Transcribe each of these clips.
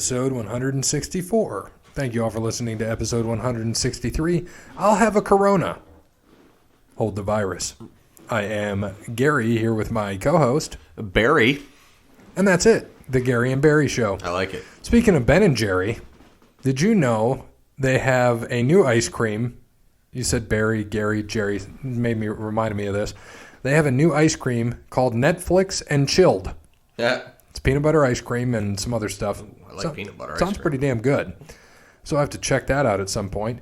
episode 164. Thank you all for listening to episode 163. I'll have a Corona. Hold the virus. I am Gary here with my co-host, Barry. And that's it. The Gary and Barry Show. I like it. Speaking of Ben and Jerry, did you know they have a new ice cream? You said Barry, Gary, Jerry. Reminded me of this. They have a new ice cream called Netflix and Chilled. Yeah. It's peanut butter ice cream and some other stuff. I like peanut butter ice cream. Sounds pretty damn good. So I have to check that out at some point.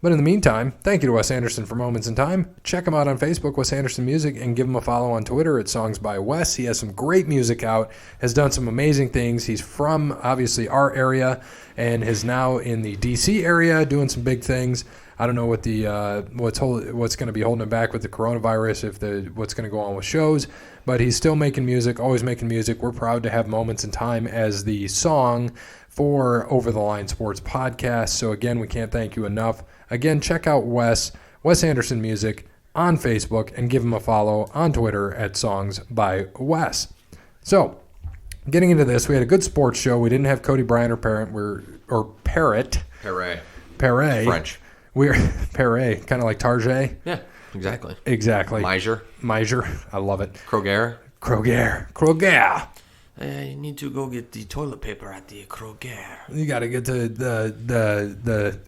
But in the meantime, thank you to Wes Anderson for Moments in Time. Check him out on Facebook, Wes Anderson Music, and give him a follow on Twitter at Songs by Wes. He has some great music out, has done some amazing things. He's from, obviously, our area and is now in the D.C. area doing some big things. I don't know what what's going to be holding him back with the coronavirus, what's going to go on with shows, but he's still making music, always making music. We're proud to have Moments in Time as the song for Over the Line Sports Podcast. So again, we can't thank you enough. Again, check out Wes Anderson Music on Facebook, and give him a follow on Twitter at Songs by Wes. So, getting into this, we had a good sports show. We didn't have Cody Bryant or Parrot. Perret. French. We're Perret, kind of like Tarjay. Yeah, exactly. Meisure. I love it. Kroger. I need to go get the toilet paper at the Kroger. You got to get to the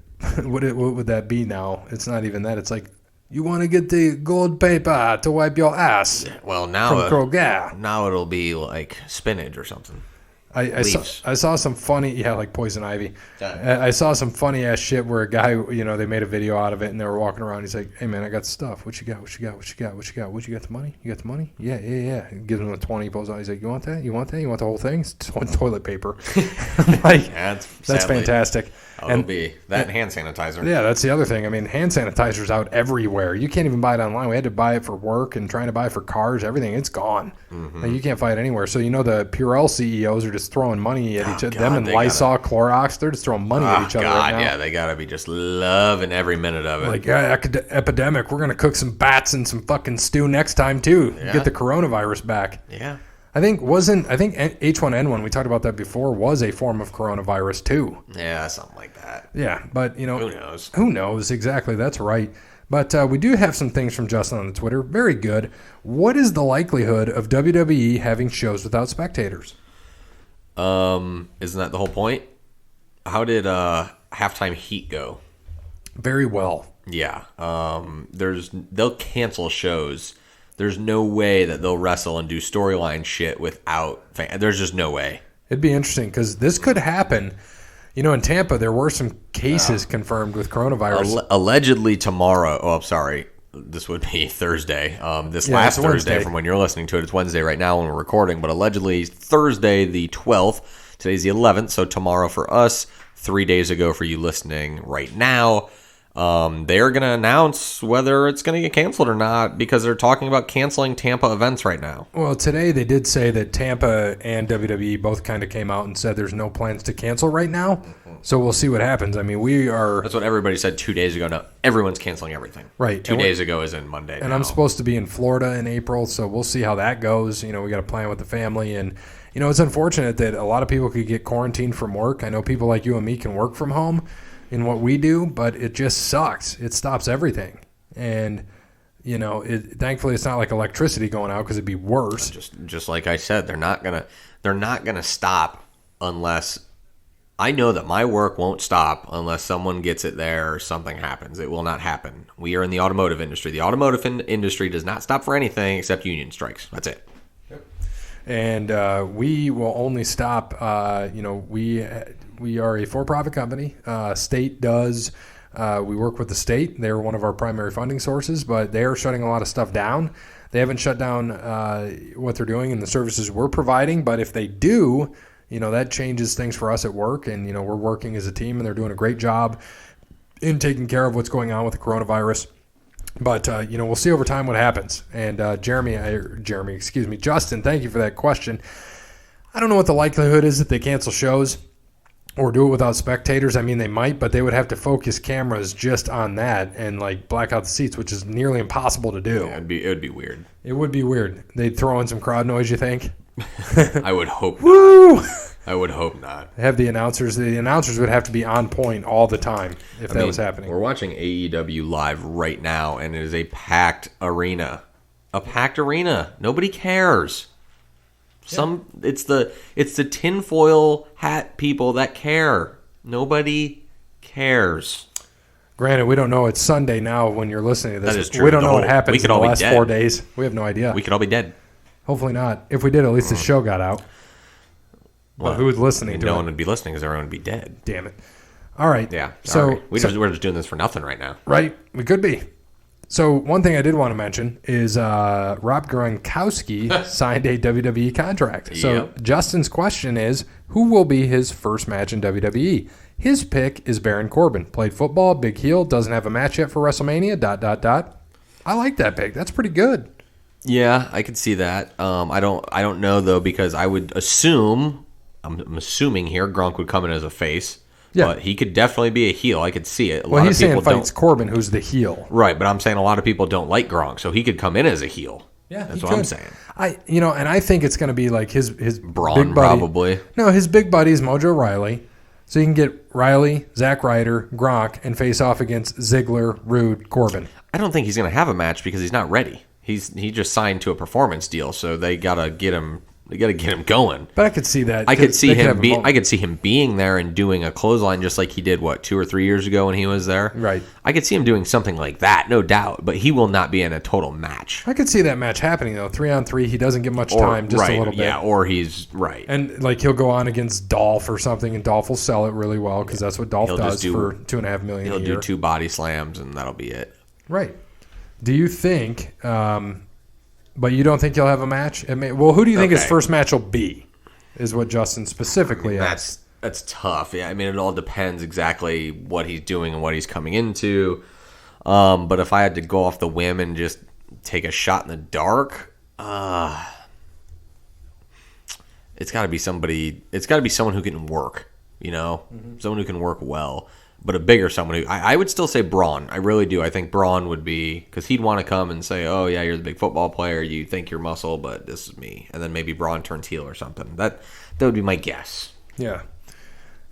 what would that be now? It's not even that. It's like, you want to get the gold paper to wipe your ass. Yeah, well, now from Kroger. Now it'll be like spinach or something. I saw some funny, like poison ivy. I saw some funny ass shit where a guy, they made a video out of it and they were walking around. He's like, "Hey man, I got stuff. What you got? What you got? The money? You got the money? Yeah. He gives him a 20. He pulls out. He's like, You want that? You want the whole thing? It's toilet paper." I'm like, that's fantastic. It'll be that hand sanitizer. Yeah, that's the other thing. I mean, hand sanitizer's out everywhere. You can't even buy it online. We had to buy it for work and trying to buy it for cars, everything. It's gone. Mm-hmm. Like, you can't find it anywhere. So, the Purell CEOs are just throwing money at each other. Them and Lysol, Clorox, they're just throwing money at each other right now. Yeah, they got to be just loving every minute of it. Like, epidemic. We're going to cook some bats and some fucking stew next time, too. Yeah. Get the coronavirus back. Yeah. I think H1N1, we talked about that before, was a form of coronavirus too. Yeah, something like that. Yeah, but who knows? Who knows? Exactly, that's right. But we do have some things from Justin on the Twitter. Very good. What is the likelihood of WWE having shows without spectators? Isn't that the whole point? How did Halftime Heat go? Very well. Yeah. They'll cancel shows. There's no way that they'll wrestle and do storyline shit without fans. There's just no way. It'd be interesting because this could happen. In Tampa, there were some cases confirmed with coronavirus. Allegedly tomorrow. Oh, I'm sorry. This would be Thursday. Last Thursday from when you're listening to it. It's Wednesday right now when we're recording. But allegedly Thursday the 12th. Today's the 11th. So tomorrow for us, 3 days ago for you listening right now. They're going to announce whether it's going to get canceled or not because they're talking about canceling Tampa events right now. Well, today they did say that Tampa and WWE both kind of came out and said there's no plans to cancel right now. Mm-hmm. So we'll see what happens. I mean, That's what everybody said 2 days ago. Now everyone's canceling everything. Right. 2 days ago is in Monday. And I'm supposed to be in Florida in April, so we'll see how that goes. We got to plan with the family. And, it's unfortunate that a lot of people could get quarantined from work. I know people like you and me can work from home in what we do, but it just sucks. It stops everything. And, thankfully it's not like electricity going out because it'd be worse. Just like I said, they're not gonna stop unless I know that my work won't stop unless someone gets it there or something happens. It will not happen. We are in the automotive industry. The automotive industry does not stop for anything except union strikes. That's it. And we will only stop, we are a for-profit company. State does. We work with the state. They're one of our primary funding sources, but they are shutting a lot of stuff down. They haven't shut down what they're doing and the services we're providing, but if they do, that changes things for us at work. And, we're working as a team, and they're doing a great job in taking care of what's going on with the coronavirus. But, we'll see over time what happens. And Justin, thank you for that question. I don't know what the likelihood is that they cancel shows or do it without spectators. I mean, they might, but they would have to focus cameras just on that and, black out the seats, which is nearly impossible to do. Yeah, it would be weird. It would be weird. They'd throw in some crowd noise, you think? I would hope not. Woo! I would hope not. Have the announcers. The announcers would have to be on point all the time if that was happening. We're watching AEW live right now, and it is a packed arena. A packed arena. Nobody cares. It's the tinfoil hat people that care. Nobody cares. Granted, we don't know. It's Sunday now when you're listening to this. That is true. We don't know what happens in the last 4 dead. days. We have no idea. We could all be dead. Hopefully not. If we did, at least the show got out. Well, who was listening to it? No one would be listening because everyone would be dead. Damn it. All right. Yeah. So we're just doing this for nothing right now. Right. We could be. So one thing I did want to mention is Rob Gronkowski signed a WWE contract. So Justin's question is, who will be his first match in WWE? His pick is Baron Corbin. Played football, big heel, doesn't have a match yet for WrestleMania, ... I like that pick. That's pretty good. Yeah, I could see that. I don't know, though, because I would assume... I'm assuming here Gronk would come in as a face, but he could definitely be a heel. I could see it. He's saying fights Corbin, who's the heel. Right, but I'm saying a lot of people don't like Gronk, so he could come in as a heel. Yeah, that's what I'm saying. And I think it's going to be like his Braun, big buddy. probably. No, his big buddy is Mojo Riley. So you can get Riley, Zack Ryder, Gronk, and face off against Ziggler, Rude, Corbin. I don't think he's going to have a match because he's not ready. He just signed to a performance deal, so they got to get him. They got to get him going. But I could see that. I could see him being there and doing a clothesline just like he did 2 or 3 years ago when he was there. Right. I could see him doing something like that, no doubt. But he will not be in a total match. I could see that match happening though. 3-on-3, he doesn't get much time, just a little bit. Yeah, or he's right. And he'll go on against Dolph or something, and Dolph will sell it really well because that's what Dolph does for $2.5 million. He'll do 2 body slams and that'll be it. Right. Do you think? But you don't think he'll have a match? Who do you think his first match will be? Is what Justin specifically asked. That's tough. Yeah, I mean, it all depends exactly what he's doing and what he's coming into. But if I had to go off the whim and just take a shot in the dark, it's got to be somebody. It's got to be someone who can work. Someone who can work well. But a bigger someone who I would still say Braun. I really do. I think Braun would be, because he'd want to come and say, "Oh yeah, you're the big football player. You think you're muscle, but this is me." And then maybe Braun turns heel or something. That would be my guess. Yeah.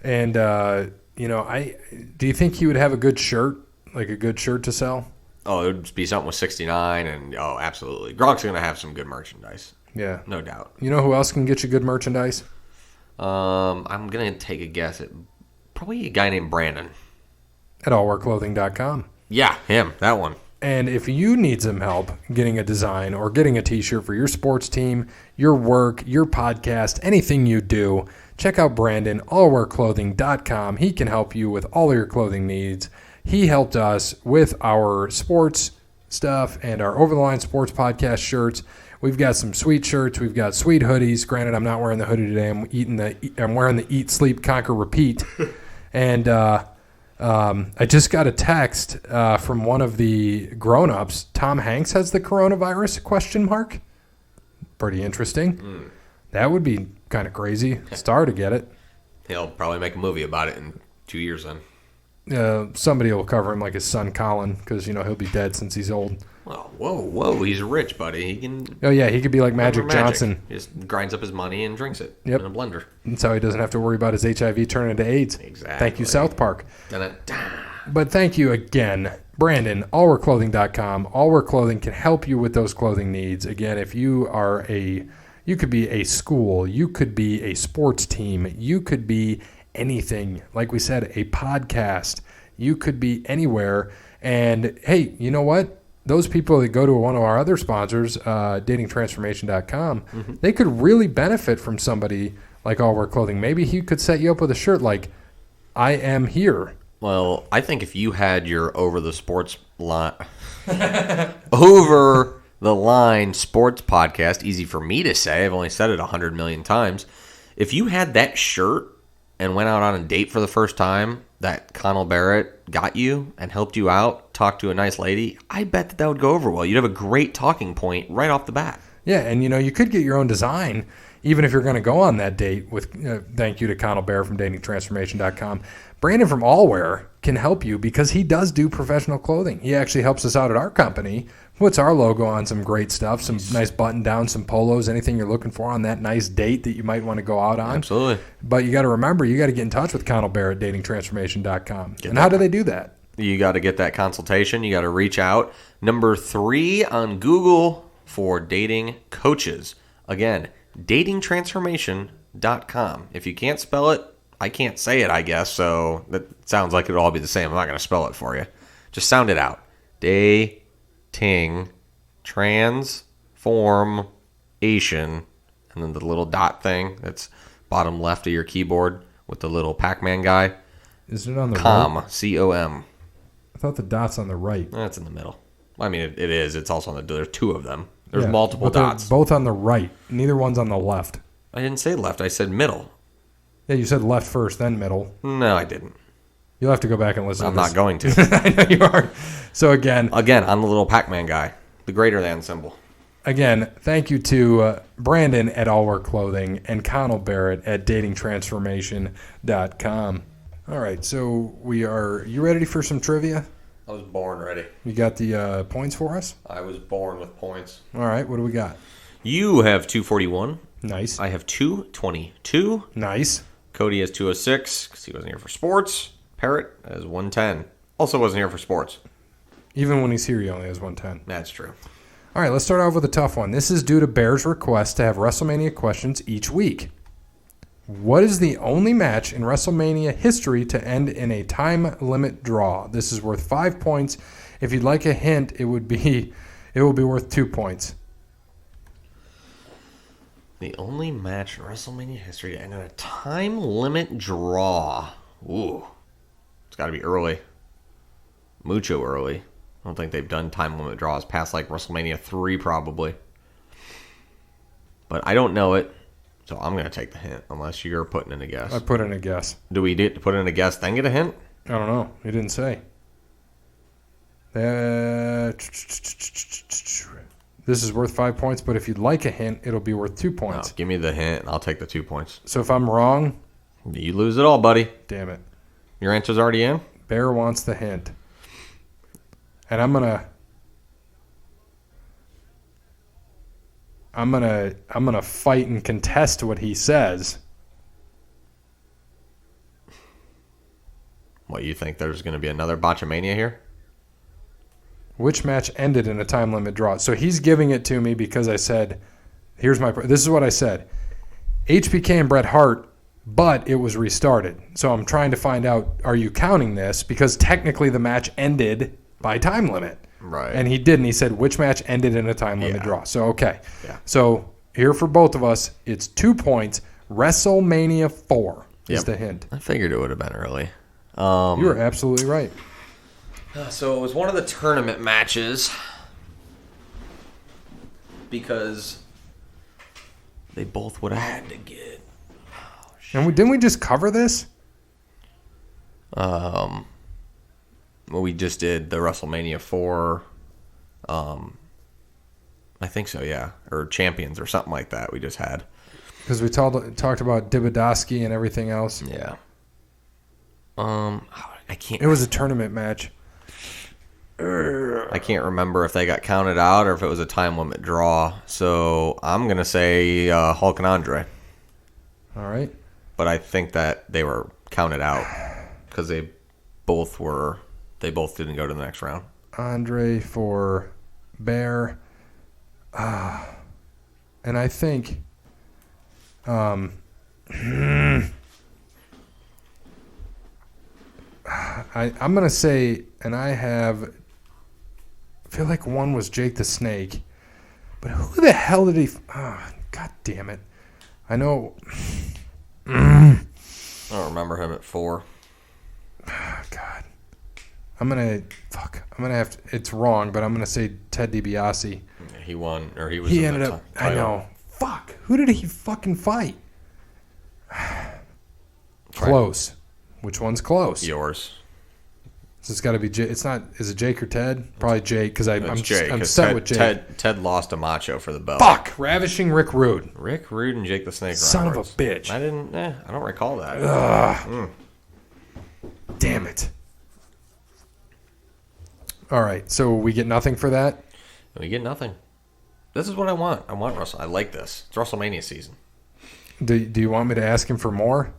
And do you think he would have a good shirt, like a good shirt to sell? Oh, it would be something with 69, and absolutely, Gronk's going to have some good merchandise. Yeah, no doubt. You know who else can get you good merchandise? I'm going to take a guess at probably a guy named Brandon. At allwearclothing.com. Yeah, him, that one. And if you need some help getting a design or getting a t-shirt for your sports team, your work, your podcast, anything you do, check out Brandon, allwearclothing.com. He can help you with all of your clothing needs. He helped us with our sports stuff and our Over the Line Sports Podcast shirts. We've got some sweet shirts. We've got sweet hoodies. Granted, I'm not wearing the hoodie today. I'm wearing the Eat, Sleep, Conquer, Repeat. And I just got a text from one of the grown-ups. Tom Hanks has the coronavirus, ? Pretty interesting. That would be kind of crazy. Star to get it. He'll probably make a movie about it in 2 years then. Somebody will cover him like his son Colin, because he'll be dead since he's old. Well, whoa, he's rich, buddy. He can. Oh yeah, he could be like Magic Johnson. He just grinds up his money and drinks it in a blender. That's how he doesn't have to worry about his HIV turning into AIDS. Exactly. Thank you, South Park. But thank you again, Brandon. Allwearclothing.com. Allwear Clothing can help you with those clothing needs. Again, if you are you could be a school, you could be a sports team, you could be anything. Like we said, a podcast. You could be anywhere. And hey, you know what? Those people that go to one of our other sponsors, datingtransformation.com, they could really benefit from somebody like Allwear Clothing. Maybe he could set you up with a shirt like, I am here. Well, I think if you had your over the line sports podcast, easy for me to say, I've only said it 100 million times. If you had that shirt and went out on a date for the first time that Connell Barrett got you and helped you out, talked to a nice lady, I bet that would go over well. You'd have a great talking point right off the bat. Yeah, and you could get your own design, even if you're going to go on that date. With thank you to Crandall Bear from datingtransformation.com. Brandon from Allwear can help you because he does do professional clothing. He actually helps us out at our company. Puts our logo on some great stuff, some nice button downs, some polos, anything you're looking for on that nice date that you might want to go out on. Absolutely. But you got to remember, you got to get in touch with Crandall Bear at datingtransformation.com. And how do they do that? You got to get that consultation. You got to reach out. Number 3 on Google for dating coaches. Again, datingtransformation.com. If you can't spell it, I can't say it, I guess. So that sounds like it'll all be the same. I'm not going to spell it for you. Just sound it out. Dating transformation. And then the little dot thing that's bottom left of your keyboard with the little Pac-Man guy. Is it on the right? C-O-M. I thought the dot's on the right. That's in the middle. I mean, it is. It's also on the... There's 2 of them. There's multiple dots. Both on the right. Neither one's on the left. I didn't say left. I said middle. Yeah, you said left first, then middle. No, I didn't. You'll have to go back and listen I'm to this. not going to. I know you are. So again, on the little Pac-Man guy, the greater than symbol. Again, thank you to Brandon at Allwear Clothing and Connell Barrett at datingtransformation.com. All right, so you ready for some trivia? I was born ready. You got the points for us? I was born with points. All right, what do we got? You have 241. Nice. I have 222. Nice. Cody has 206 because he wasn't here for sports. Parrot has 110. Also wasn't here for sports. Even when he's here, he only has 110. That's true. All right, let's start off with a tough one. This is due to Bear's request to have WrestleMania questions each week. What is the only match in WrestleMania history to end in a time limit draw? This is worth 5 points. If you'd like a hint, it will be worth 2 points. The only match in WrestleMania history to end in a time limit draw. Ooh. It's got to be early. Mucho early. I don't think they've done time limit draws past like WrestleMania 3 probably. But I don't know it, so I'm going to take the hint unless you're putting in a guess. I put in a guess. Do we put in a guess then get a hint? I don't know. He didn't say. This is worth 5 points, but if you'd like a hint, it'll be worth 2 points. No, give me the hint and I'll take the 2 points. So if I'm wrong... You lose it all, buddy. Damn it. Your answer's already in? Bear wants the hint. And I'm gonna fight and contest what he says. What, you think there's going to be another Botchamania here? Which match ended in a time limit draw? So he's giving it to me because I said, this is what I said. HBK and Bret Hart, but it was restarted. So I'm trying to find out, are you counting this? Because technically the match ended by time limit. Right. And he didn't. He said, which match ended in a time limit draw? So, okay. Yeah. So here for both of us, it's 2 points. WrestleMania 4 is the hint. I figured it would have been early. You were absolutely right. So it was one of the tournament matches because they both would have had to get. And didn't we just cover this? Well, we just did the WrestleMania 4. I think so, yeah, or Champions or something like that. We just had because we talked about Dibadowski and everything else. Yeah. I can't. It was a tournament match. I can't remember if they got counted out or if it was a time limit draw. So I'm gonna say Hulk and Andre. All right. But I think that they were counted out because they both didn't go to the next round. Andre for Bear. And I think I'm going to say, and I feel like one was Jake the Snake, but who the hell did he, God damn it. I know. I don't remember him at 4. God. I'm going to have to, it's wrong, but I'm going to say Ted DiBiase. He won, or he was He ended up, I know. Fuck. Who did he fucking fight? Close. Which one's close? Yours. So it's got to be Jake. It's not. Is it Jake or Ted? Probably Jake because I'm set with Jake. Ted lost to Macho for the belt. Fuck! Ravishing Rick Rude. Rick Rude and Jake the Snake Son Roberts. of a bitch. I don't recall that. Damn it. All right. So we get nothing for that? We get nothing. This is what I want. I want Russell. I like this. It's WrestleMania season. Do you want me to ask him for more?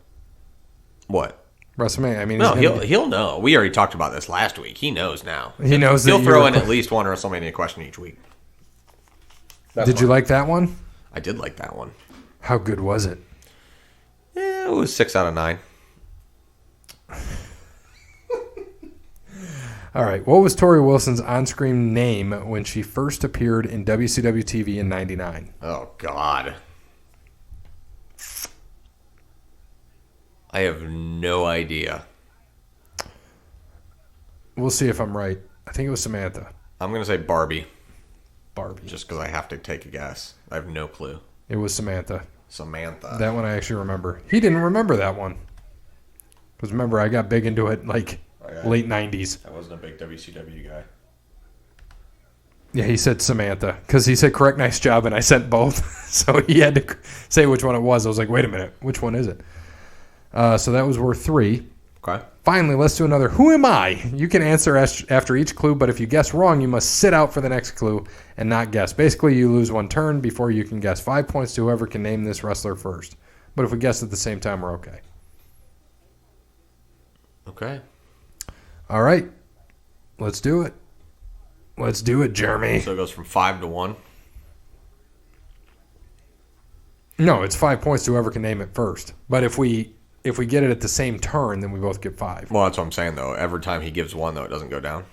What? WrestleMania. I mean, no, he'll know. We already talked about this last week. He knows now. He knows. He'll throw in at least one WrestleMania question each week. Did you like that one? I did like that one. How good was it? Yeah, it was 6 out of 9. All right. What was Tori Wilson's on-screen name when she first appeared in WCW TV in '99? Oh God. I have no idea. We'll see if I'm right. I think it was Samantha. I'm going to say Barbie. Barbie. Just because I have to take a guess. I have no clue. It was Samantha. Samantha. That one I actually remember. He didn't remember that one. Because remember, I got big into it late 90s. I wasn't a big WCW guy. Yeah, he said Samantha. Because he said, correct, nice job, and I sent both. So he had to say which one it was. I was like, wait a minute. Which one is it? So that was worth 3. Okay. Finally, let's do another Who Am I? You can answer after each clue, but if you guess wrong, you must sit out for the next clue and not guess. Basically, you lose one turn before you can guess. 5 points to whoever can name this wrestler first. But if we guess at the same time, we're okay. Okay. All right. Let's do it. Let's do it, Jeremy. So it goes from 5 to 1? No, it's 5 points to whoever can name it first. But if we get it at the same turn, then we both get 5. Well, that's what I'm saying, though. Every time he gives one, though, it doesn't go down?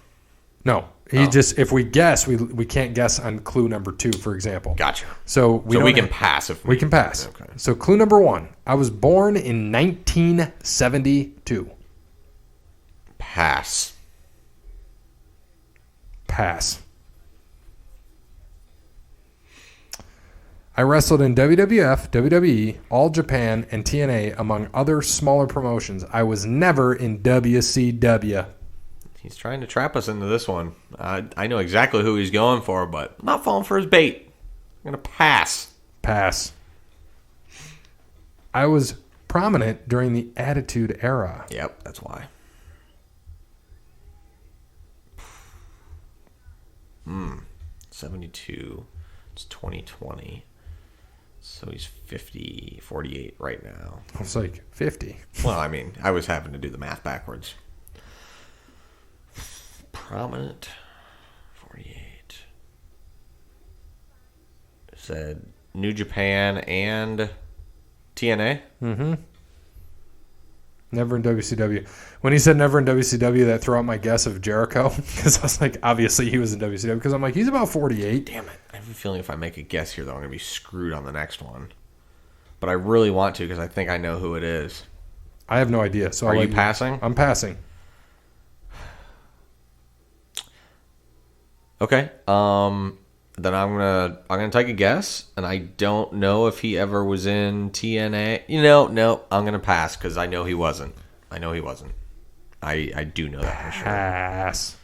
No. If we guess, we can't guess on clue number 2, for example. Gotcha. So we can pass if we can pass. Okay. So clue number 1. I was born in 1972. Pass. Pass. I wrestled in WWF, WWE, All Japan, and TNA, among other smaller promotions. I was never in WCW. He's trying to trap us into this one. I know exactly who he's going for, but I'm not falling for his bait. I'm going to pass. Pass. I was prominent during the Attitude Era. Yep, that's why. 72. It's 2020. So he's 48 right now. I was like, 50. Well, I mean, I was having to do the math backwards. Prominent. 48. Said New Japan and TNA? Mm-hmm. Never in WCW. When he said never in WCW, that threw out my guess of Jericho. Because I was like, obviously he was in WCW. Because I'm like, he's about 48. Damn it. I have a feeling if I make a guess here, though, I'm going to be screwed on the next one. But I really want to because I think I know who it is. I have no idea. So Are you passing? I'm passing. Okay. Then I'm gonna take a guess, and I don't know if he ever was in TNA. No, I'm gonna pass because I know he wasn't. I do know that for sure. Pass.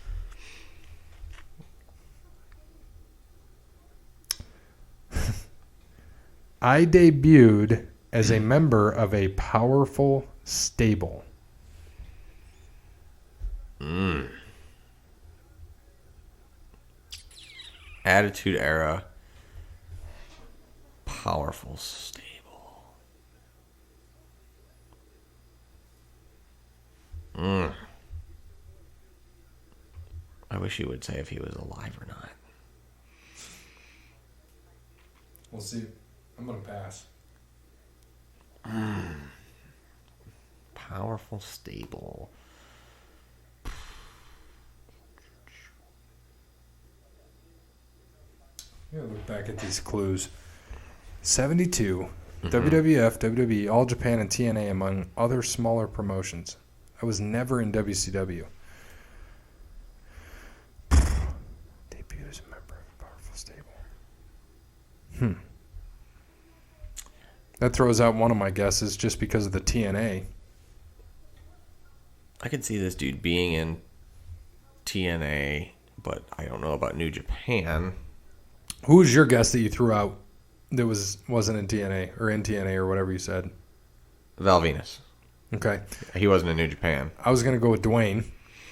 I debuted as a member of a powerful stable. Attitude Era. Powerful stable. I wish you would say if he was alive or not. We'll see. I'm going to pass. Powerful stable. Look back at these clues. 72. WWF, WWE, All Japan, and TNA, among other smaller promotions. I was never in WCW. Debut as a member of a powerful stable. That throws out one of my guesses just because of the TNA. I could see this dude being in TNA, but I don't know about New Japan. Who was your guess that you threw out that wasn't in TNA or in TNA or whatever you said? Val Venus. Okay. He wasn't in New Japan. I was going to go with Dwayne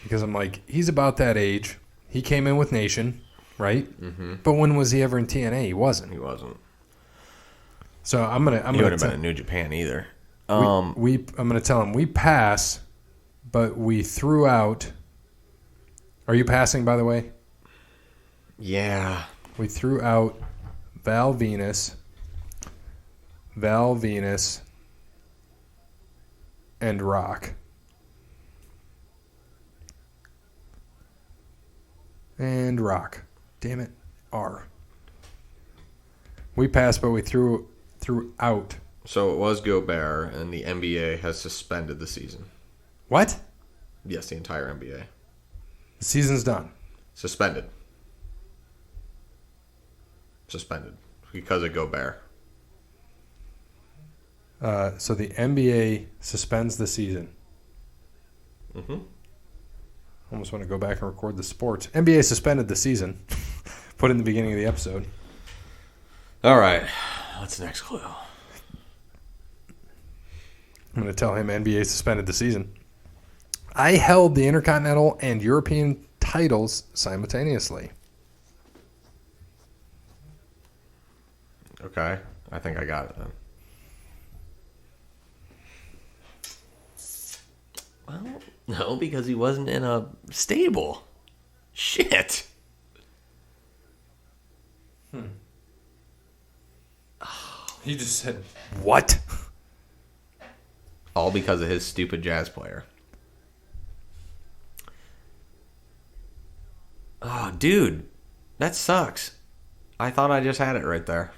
because I'm like, he's about that age. He came in with Nation, right? Mm-hmm. But when was he ever in TNA? He wasn't. He wasn't. So I'm gonna. He wouldn't have been in New Japan either. I'm gonna tell him we pass, but we threw out. Are you passing, by the way? Yeah. We threw out Val Venus, and Rock. And Rock. Damn it. R. We passed, but we threw out. So it was Gobert, and the NBA has suspended the season. What? Yes, the entire NBA. The season's done. Suspended. Because of Gobert. So the NBA suspends the season. Mm-hmm. Almost want to go back and record the sports. NBA suspended the season. Put in the beginning of the episode. All right. What's the next clue? I'm going to tell him NBA suspended the season. I held the Intercontinental and European titles simultaneously. Okay. I think I got it then. Well, no, because he wasn't in a stable. Shit. He just said, what? All because of his stupid jazz player. Oh, dude. That sucks. I thought I just had it right there.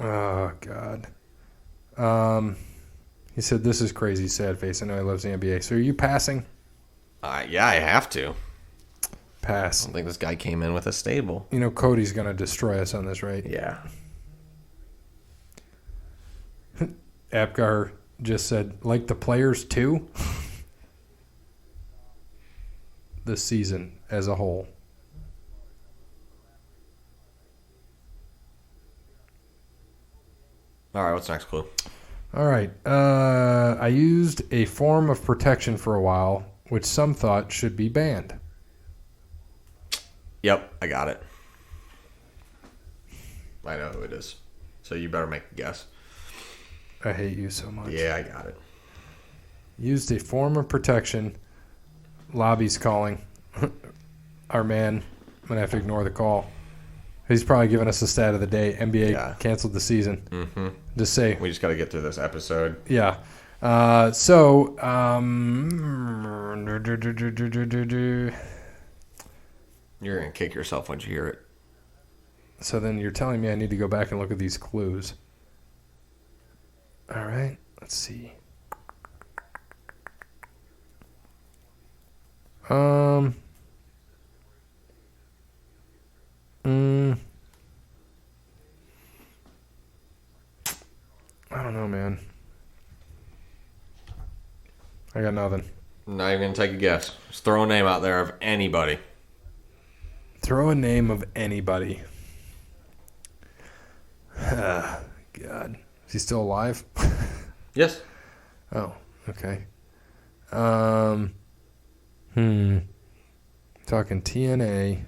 Oh, God. He said, this is crazy, sad face. I know he loves the NBA. So are you passing? Yeah, I have to. Pass. I don't think this guy came in with a stable. You know Cody's going to destroy us on this, right? Yeah. Apgar just said, like the players too? The season as a whole. All right, what's the next clue? All right. I used a form of protection for a while, which some thought should be banned. Yep, I got it. I know who it is. So you better make a guess. I hate you so much. Yeah, I got it. Used a form of protection. Lobby's calling. Our man, I'm going to have to ignore the call. He's probably giving us the stat of the day. NBA canceled the season. Mm-hmm. Just say. We just got to get through this episode. Yeah. You're going to kick yourself once you hear it. So then you're telling me I need to go back and look at these clues. All right. Let's see. I don't know, man. I got nothing. Not even going to take a guess. Just throw a name out there of anybody. Throw a name of anybody. God. Is he still alive? Yes. Oh, okay. Talking TNA,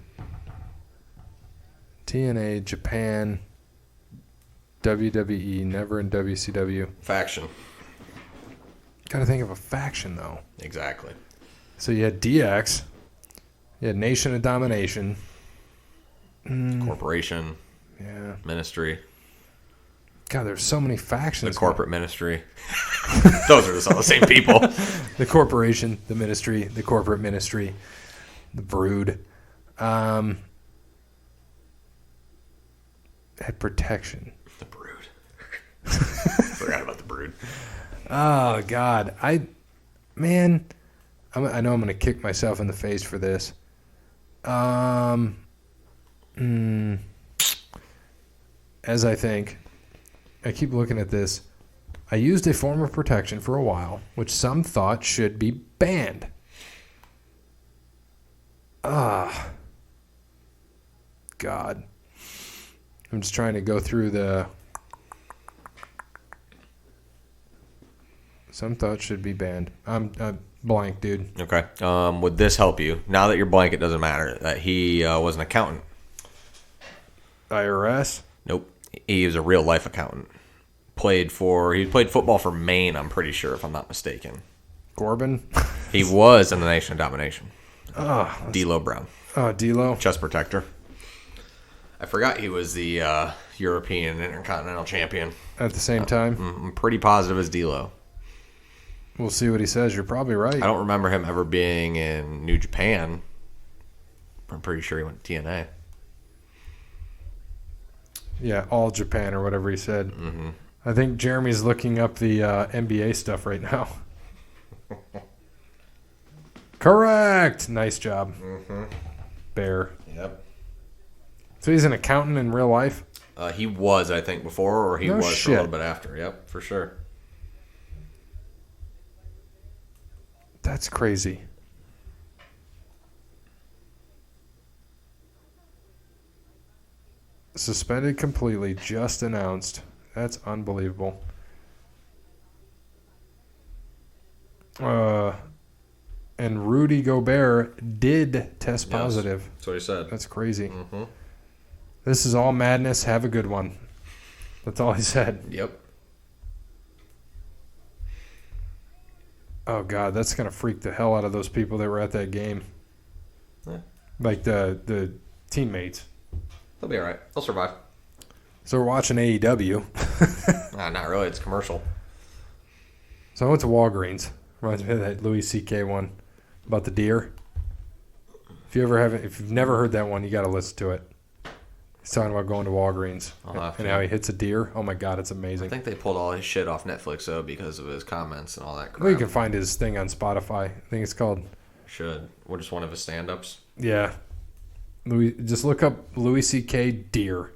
Japan, WWE, never in WCW. Faction. Gotta think of a faction, though. Exactly. So you had DX, you had Nation of Domination. Corporation. Yeah. Ministry. God, there's so many factions. The corporate ministry. Those are just all the same people. The corporation, the ministry, the corporate ministry, the brood. Had protection. The brood. Forgot about the brood. Oh, God. I know I'm going to kick myself in the face for this. As I think, I keep looking at this. I used a form of protection for a while, which some thought should be banned. God. I'm just trying to go through the... Some thought should be banned. I'm blank, dude. Okay. Would this help you? Now that you're blank, it doesn't matter. That he was an accountant. IRS? Nope. He was a real life accountant. He played football for Maine, I'm pretty sure, if I'm not mistaken. Corbin? He was in the Nation of Domination. Oh, D'Lo Brown. Oh, D'Lo. Chest protector. I forgot he was the European Intercontinental Champion. At the same time? I'm pretty positive it's D'Lo. We'll see what he says. You're probably right. I don't remember him ever being in New Japan. I'm pretty sure he went to TNA. Yeah, All Japan or whatever he said. Mm-hmm. I think Jeremy's looking up the NBA stuff right now. Correct. Nice job. Mm-hmm. Bear. Yep. So he's an accountant in real life? He was, I think, before, or he No was shit. for a little bit after. Yep, for sure. That's crazy. Suspended completely, just announced. That's unbelievable. And Rudy Gobert did test positive. That's what he said. That's crazy. Mm-hmm. This is all madness. Have a good one. That's all he said. Yep. Oh, God, that's going to freak the hell out of those people that were at that game. Yeah. Like the teammates. They'll be all right. They'll survive. So we're watching AEW. Not really. It's commercial. So I went to Walgreens. Reminds me of that Louis C.K. one about the deer. If you've never heard that one, you got to listen to it. He's talking about going to Walgreens and how he hits a deer. Oh my God, it's amazing. I think they pulled all his shit off Netflix though because of his comments and all that crap. Well, you can find his thing on Spotify. I think it's called. Should. Or just one of his stand-ups. Yeah. Just look up Louis C.K. deer.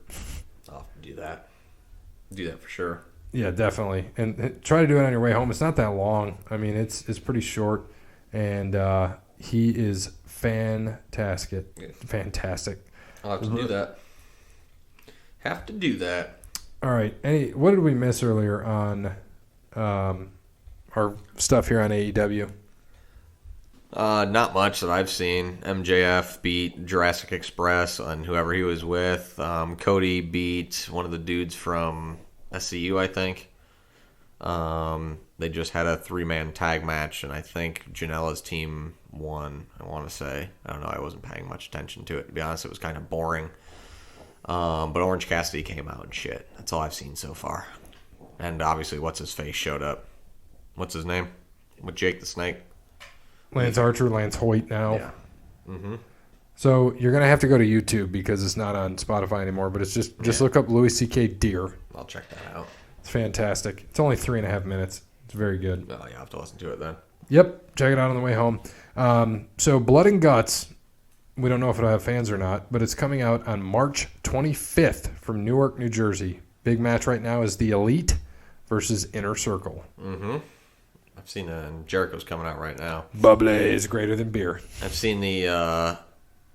I'll do that. Do that for sure. Yeah, definitely. And try to do it on your way home. It's not that long. I mean, it's pretty short. And he is fantastic. Fantastic. I'll have to do that. Have to do that. All right. What did we miss earlier on our stuff here on AEW? Not much that I've seen. MJF beat Jurassic Express and whoever he was with. Cody beat one of the dudes from SCU, I think. They just had a 3-man tag match, and I think Janela's team won, I want to say. I don't know. I wasn't paying much attention to it. To be honest, it was kind of boring. But Orange Cassidy came out and shit. That's all I've seen so far. And obviously, what's-his-face showed up. What's his name? With Jake the Snake. Lance Archer, Lance Hoyt now. Yeah. Mm-hmm. So you're going to have to go to YouTube because it's not on Spotify anymore, but it's just look up Louis C.K. Deer. I'll check that out. It's fantastic. It's only 3.5 minutes. It's very good. Oh, yeah, I'll have to listen to it then. Yep. Check it out on the way home. So Blood and Guts, we don't know if it'll have fans or not, but it's coming out on March 25th from Newark, New Jersey. Big match right now is The Elite versus Inner Circle. Mm-hmm. I've seen Jericho's coming out right now. Bubbly is greater than beer. I've seen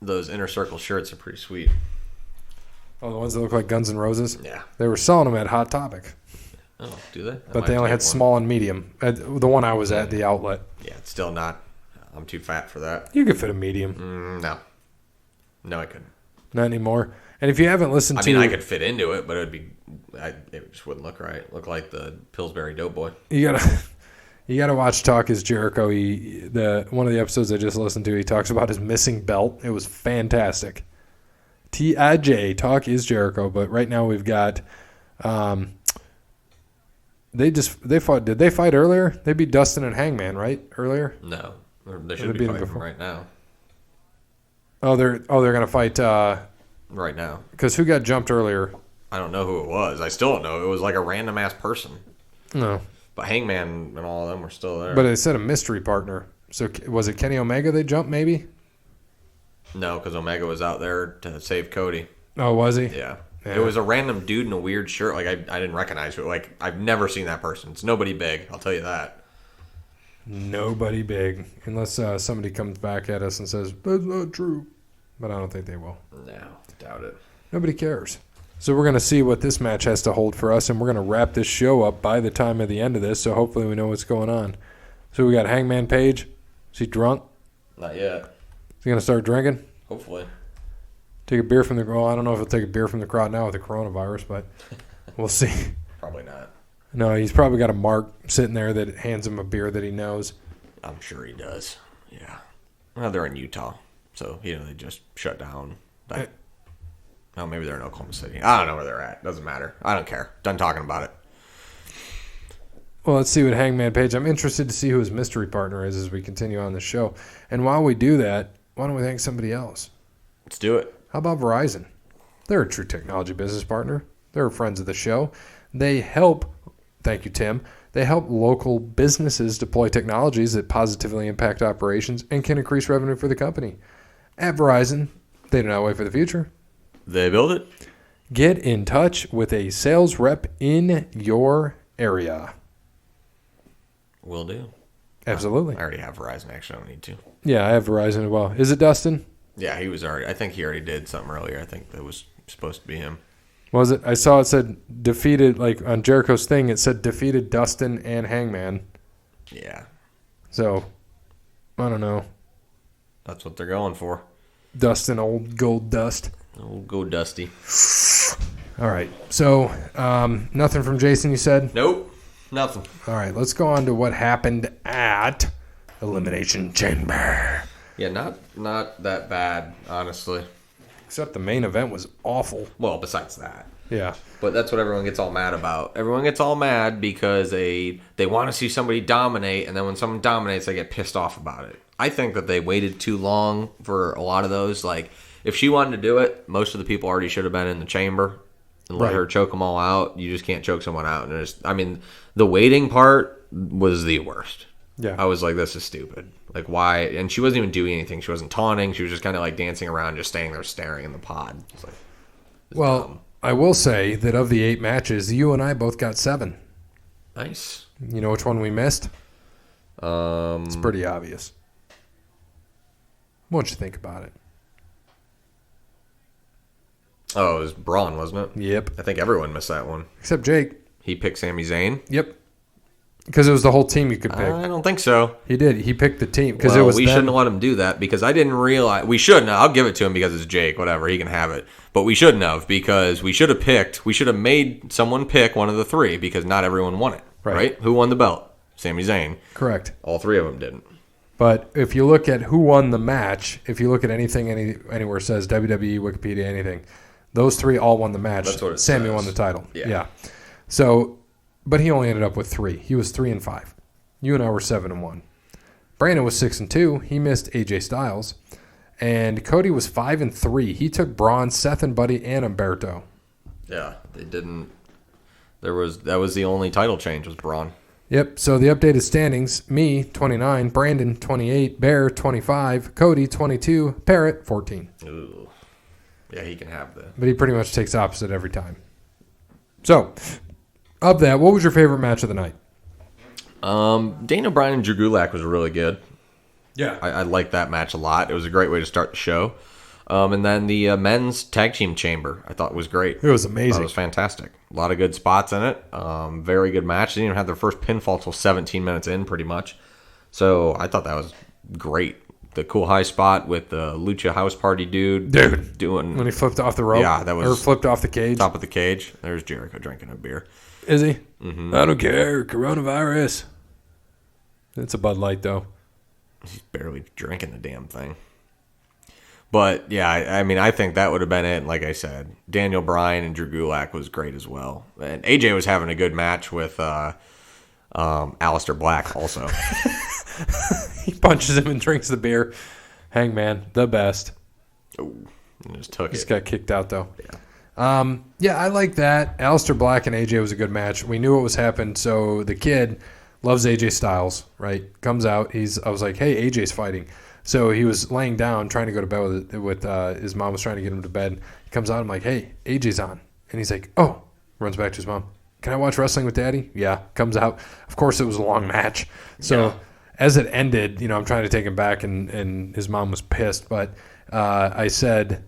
those Inner Circle shirts are pretty sweet. Oh, the ones that look like Guns N' Roses? Yeah. They were selling them at Hot Topic. Oh, do they? But they only had small and medium. The one I was at, the outlet. Yeah, it's still not. I'm too fat for that. You could fit a medium. No. No, I couldn't. Not anymore. And if you haven't listened to... I could fit into it, but it just wouldn't look right. Look like the Pillsbury Doughboy. You gotta watch Talk is Jericho. One of the episodes I just listened to, he talks about his missing belt. It was fantastic. TIJ, Talk is Jericho. But right now we've got... They fought. Did they fight earlier? They beat Dustin and Hangman, right? Earlier? No. They should be fighting right now. Oh, they're gonna fight right now. Because who got jumped earlier? I don't know who it was. I still don't know. It was like a random ass person. No. But Hangman and all of them were still there. But it said a mystery partner. So was it Kenny Omega they jumped maybe? No, because Omega was out there to save Cody. Oh, was he? Yeah. Yeah. It was a random dude in a weird shirt. Like, I didn't recognize it. Like, I've never seen that person. It's nobody big. I'll tell you that. Nobody big. Unless somebody comes back at us and says, that's not true. But I don't think they will. No, doubt it. Nobody cares. So we're going to see what this match has to hold for us, and we're going to wrap this show up by the time of the end of this, so hopefully we know what's going on. So we got Hangman Page. Is he drunk? Not yet. Is he going to start drinking? Hopefully. Take a beer from the... Well, I don't know if he'll take a beer from the crowd now with the coronavirus, but we'll see. Probably not. No, he's probably got a mark sitting there that hands him a beer that he knows. I'm sure he does. Yeah. Well, they're in Utah, so, they just shut down. Oh, maybe they're in Oklahoma City. I don't know where they're at. Doesn't matter. I don't care. Done talking about it. Well, let's see what Hangman Page... I'm interested to see who his mystery partner is as we continue on the show. And while we do that, why don't we thank somebody else? Let's do it. How about Verizon? They're a true technology business partner. They're friends of the show. They help... Thank you, Tim. They help local businesses deploy technologies that positively impact operations and can increase revenue for the company. At Verizon, they do not wait for the future. They build it. Get in touch with a sales rep in your area. Will do. Absolutely. I already have Verizon. Actually, I don't need to. Yeah, I have Verizon as well. Is it Dustin? Yeah, he was already. I think he already did something earlier. I think that was supposed to be him. Was it? I saw it said defeated, like on Jericho's thing, it said defeated Dustin and Hangman. Yeah. So, I don't know. That's what they're going for. Dustin, old gold dust. Old go Dusty. All right. So, nothing from Jason, you said? Nope. Nothing. All right. Let's go on to what happened at Elimination Chamber. Yeah, not that bad, honestly. Except the main event was awful. Well, besides that. Yeah. But that's what everyone gets all mad about. Everyone gets all mad because they want to see somebody dominate, and then when someone dominates, they get pissed off about it. I think that they waited too long for a lot of those. Like, if she wanted to do it, most of the people already should have been in the chamber and let her choke them all out. You just can't choke someone out. And the waiting part was the worst. Yeah. I was like, this is stupid. Like, why? And she wasn't even doing anything. She wasn't taunting. She was just kind of like dancing around, just standing there staring in the pod. It's like, dumb. I will say that of the 8 matches, you and I both got 7. Nice. You know which one we missed? It's pretty obvious. What don't you think about it? Oh, it was Braun, wasn't it? Yep. I think everyone missed that one. Except Jake. He picked Sami Zayn? Yep. Because it was the whole team you could pick. I don't think so. He did. He picked the team. Because we shouldn't have let him do that because I didn't realize. We shouldn't. I'll give it to him because it's Jake. Whatever. He can have it. But we shouldn't have because we should have made someone pick one of the 3 because not everyone won it. Right? Who won the belt? Sami Zayn. Correct. All 3 of them didn't. But if you look at who won the match, if you look at anything anywhere says WWE, Wikipedia, anything, those 3 all won the match. That's what it Sami says. won the title. Yeah. So, but he only ended up with 3. He was 3-5. You and I were 7-1. Brandon was 6-2. He missed AJ Styles. And Cody was 5-3. He took Braun, Seth and Buddy, and Humberto. Yeah, they didn't. That was the only title change was Braun. Yep. So the updated standings: me 29, Brandon 28, Bear 25, Cody 22, Parrot 14. Ooh. Yeah, he can have that. But he pretty much takes opposite every time. So, of that, what was your favorite match of the night? Daniel Bryan and Drew Gulak was really good. Yeah. I liked that match a lot. It was a great way to start the show. And then the men's tag team chamber, I thought was great. It was amazing. It was fantastic. A lot of good spots in it. Very good match. They didn't even have their first pinfall till 17 minutes in, pretty much. So I thought that was great. The cool high spot with the Lucha House Party dude doing when he flipped off the rope. Yeah, that was or flipped off the cage. Top of the cage. There's Jericho drinking a beer. Is he? Mm-hmm. I don't care. Coronavirus. It's a Bud Light though. He's barely drinking the damn thing. But yeah, I think that would have been it. Like I said, Daniel Bryan and Drew Gulak was great as well, and AJ was having a good match with Aleister Black also. He punches him and drinks the beer. Hangman, the best. Ooh, just took Just it. got kicked out though. Yeah. I like that. Aleister Black and AJ was a good match. We knew what was happening, so the kid loves AJ Styles, right? Comes out. I was like, hey, AJ's fighting. So he was laying down trying to go to bed with his mom was trying to get him to bed. He comes out. I'm like, hey, AJ's on. And he's like, oh, runs back to his mom. Can I watch wrestling with Daddy? Yeah, comes out. Of course, it was a long match. So as it ended, I'm trying to take him back, and his mom was pissed. But I said,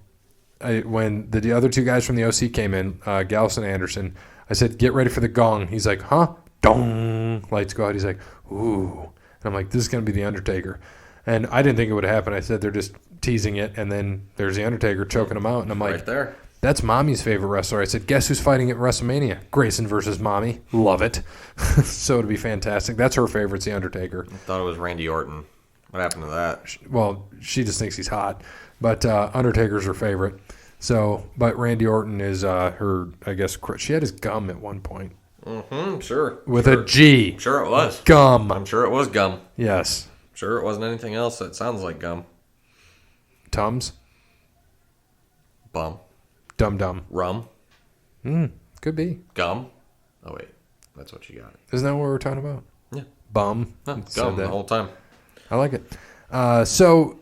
when the other two guys from the OC came in, Gallus and Anderson, I said, get ready for the gong. He's like, huh? Dong. Lights go out. He's like, ooh. And I'm like, this is going to be The Undertaker. And I didn't think it would happen. I said, they're just teasing it. And then there's The Undertaker choking him out. And I'm like, right there. That's Mommy's favorite wrestler. I said, guess who's fighting at WrestleMania? Grayson versus Mommy. Love it. So it'll be fantastic. That's her favorite. It's The Undertaker. I thought it was Randy Orton. What happened to that? Well, she just thinks he's hot. But Undertaker's her favorite. So, but Randy Orton is her, I guess, she had his gum at one point. Mm-hmm, sure. With a G. Sure it was. Gum. I'm sure it was gum. Yes. Sure it wasn't anything else that sounds like gum. Tums. Bum. Dum-dum. Rum. Could be. Gum. Oh, wait. That's what you got. Isn't that what we're talking about? Yeah. Bum. Gum the whole time. I like it. So,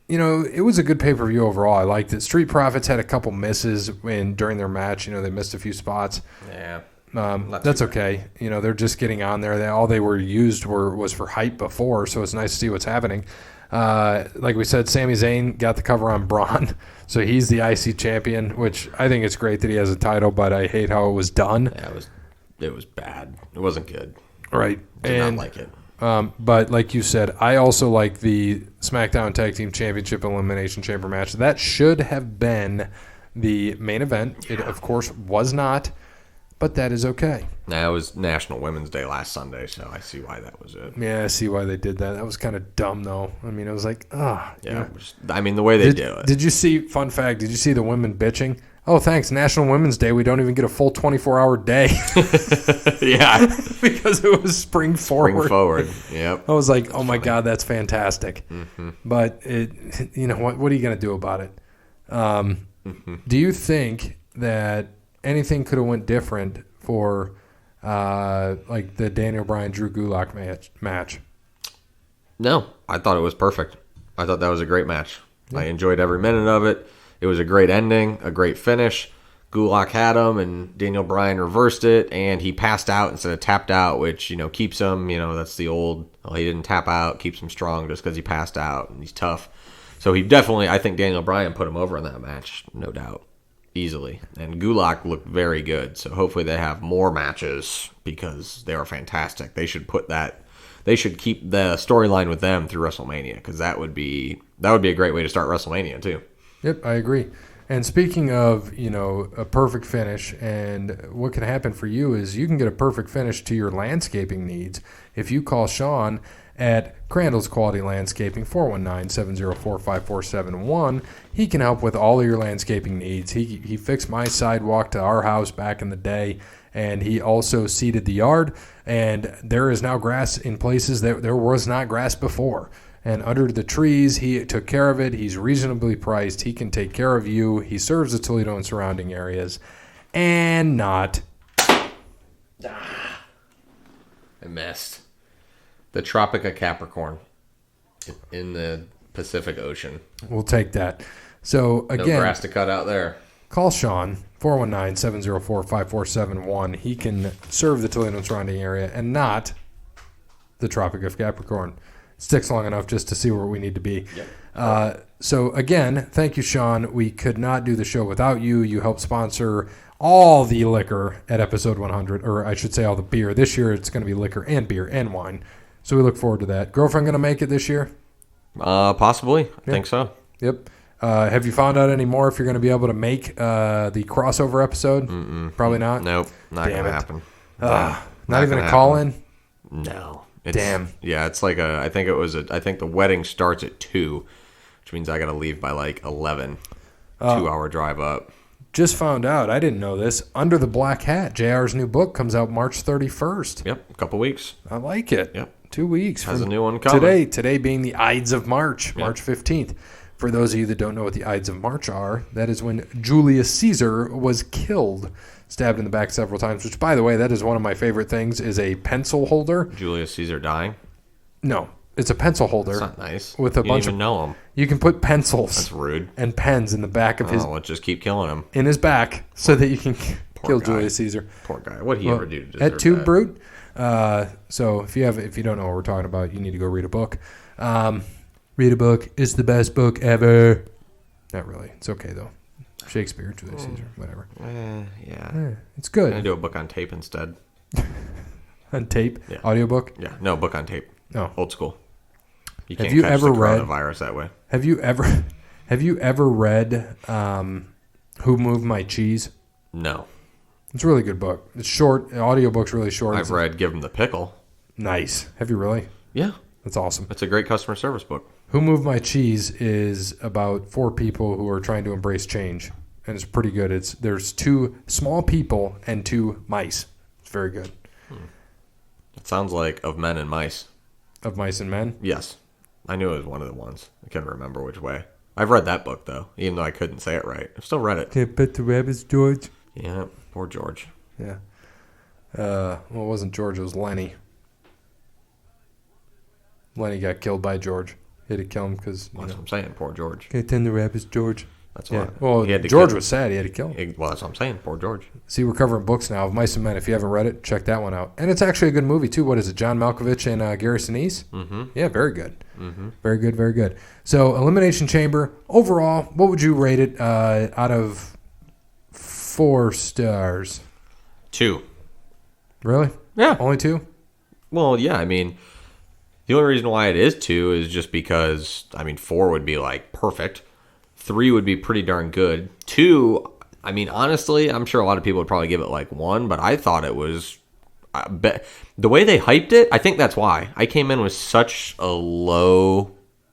it was a good pay-per-view overall. I liked it. Street Profits had a couple misses during their match. They missed a few spots. Yeah. That's okay. They're just getting on there. All they were used was for hype before, so it's nice to see what's happening. Like we said, Sami Zayn got the cover on Braun, so he's the IC champion, which I think it's great that he has a title, but I hate how it was done. Yeah, it was bad. It wasn't good. Right. Did not like it. But like you said, I also like the SmackDown Tag Team Championship Elimination Chamber match. That should have been the main event. It, of course, was not, but that is okay. Now, it was National Women's Day last Sunday, so I see why that was it. Yeah, I see why they did that. That was kind of dumb, though. I mean, it was like, Yeah, the way they do it. Did you see, fun fact, did you see the women bitching? Oh, thanks, National Women's Day. We don't even get a full 24-hour day. Yeah. Because it was spring forward. Spring forward, yep. I was like, oh, my God, that's fantastic. Mm-hmm. But, what are you going to do about it? Do you think that anything could have went different for like the Daniel Bryan Drew Gulak match? No, I thought it was perfect. I thought that was a great match. Yeah. I enjoyed every minute of it. It was a great ending, a great finish. Gulak had him, and Daniel Bryan reversed it, and he passed out instead of tapped out, which keeps him. That's the old. Well, he didn't tap out, keeps him strong just because he passed out, and he's tough. So he definitely, I think Daniel Bryan put him over in that match, no doubt. Easily. And Gulak looked very good. So hopefully they have more matches because they are fantastic. They should keep the storyline with them through WrestleMania because that would be a great way to start WrestleMania too. Yep, I agree. And speaking of, a perfect finish, and what can happen for you is you can get a perfect finish to your landscaping needs if you call Sean at Crandall's Quality Landscaping, 419-704-5471. He can help with all of your landscaping needs. He fixed my sidewalk to our house back in the day, and he also seeded the yard, and there is now grass in places that there was not grass before. And under the trees, he took care of it. He's reasonably priced. He can take care of you. He serves the Toledo and surrounding areas. And not. I missed. The Tropic of Capricorn in the Pacific Ocean. We'll take that. So, again. No grass to cut out there. Call Sean, 419-704-5471. He can serve the Toledo and surrounding area and not the Tropic of Capricorn. Sticks long enough just to see where we need to be. Yep. So, again, thank you, Sean. We could not do the show without you. You helped sponsor all the liquor at episode 100, or I should say all the beer. This year it's going to be liquor and beer and wine. So we look forward to that. Girlfriend going to make it this year? Possibly. I think so. Yep. Have you found out any more if you're going to be able to make the crossover episode? Probably not? Nope. Not going to happen. Not even a call-in? No. Damn. Yeah, it's like I think the wedding starts at 2, which means I got to leave by like 11. 2-hour drive up. Just found out. I didn't know this. Under the Black Hat, JR's new book comes out March 31st. Yep, a couple weeks. I like it. Yep. 2 weeks. Has a new one coming. Today being the Ides of March, March 15th. For those of you that don't know what the Ides of March are, that is when Julius Caesar was killed, stabbed in the back several times, which, by the way, that is one of my favorite things, is a pencil holder. Julius Caesar dying? No, it's a pencil holder. That's not nice. With a bunch of know him. You can put pencils. That's rude. And pens in the back of his. Let's just keep killing him. In his back, so that you can Killed Julius Caesar. Poor guy. What did he ever do to deserve Et tu, that? Brute? So if you don't know what we're talking about, you need to go read a book. Read a book. It's the best book ever. Not really. It's okay, though. Shakespeare, Julius Caesar, whatever. Yeah. It's good. I'm going to do a book on tape instead. On tape? Yeah. Audiobook? Yeah. No, book on tape. No. Old school. You can't Have you catch ever the read coronavirus that way. Have you ever read Who Moved My Cheese? No. It's a really good book. It's short. The audiobook's really short. I've read Give 'em the Pickle. Nice. Have you really? Yeah. That's awesome. It's a great customer service book. Who Moved My Cheese is about 4 people who are trying to embrace change. And it's pretty good. There's 2 small people and 2 mice. It's very good. It sounds like Of Men and Mice. Of Mice and Men? Yes. I knew it was one of the ones. I couldn't remember which way. I've read that book, though, even though I couldn't say it right. I've still read it. Can't bet the rabbits, George. Yeah, poor George. Yeah. Well, it wasn't George. It was Lenny. Lenny got killed by George. He had to kill him because... Well, that's what I'm saying. Poor George. Can't tend the rabbits, George. That's Yeah. what. Well, he had to George kill- was sad. He had to kill him. Well, that's what I'm saying. Poor George. See, we're covering books now of Mice and Men. If you haven't read it, check that one out. And it's actually a good movie, too. What is it? John Malkovich and Gary Sinise? Mm-hmm. Yeah, very good. Mm-hmm. Very good, very good. So, Elimination Chamber, overall, what would you rate it out of 4 stars? 2. Really? Yeah. Only 2? Well, yeah. I mean, the only reason why it is 2 is just because, 4 would be, like, perfect. 3 would be pretty darn good. 2, honestly, I'm sure a lot of people would probably give it, like, 1, but I thought it was... the way they hyped it, I think that's why. I came in with such a low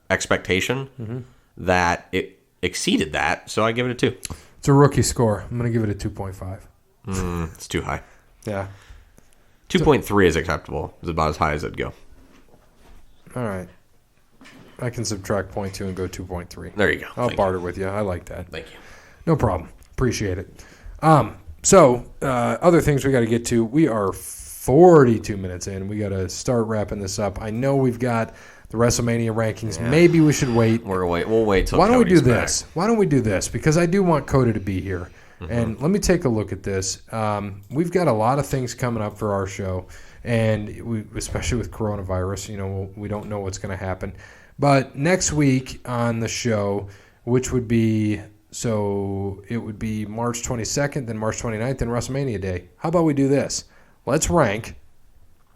expectation that it exceeded that, so I give it a 2. It's a rookie score. I'm going to give it a 2.5. It's too high. Yeah. 2.3 is acceptable. It's about as high as it'd go. All right. I can subtract 0.2 and go 2.3. There you go. I'll Thank barter with you. I like that. Thank you. No problem. Appreciate it. So, other things we got to get to. We are 42 minutes in. We got to start wrapping this up. I know we've got the WrestleMania rankings. Yeah. Maybe we should wait. We'll wait till Why don't Cody's we do back. this? Why don't we do this? Because I do want Coda to be here. Mm-hmm. And let me take a look at this. We've got a lot of things coming up for our show. And especially with coronavirus, we don't know what's going to happen. But next week on the show, which would be... So it would be March 22nd, then March 29th, then WrestleMania Day. How about we do this? Let's rank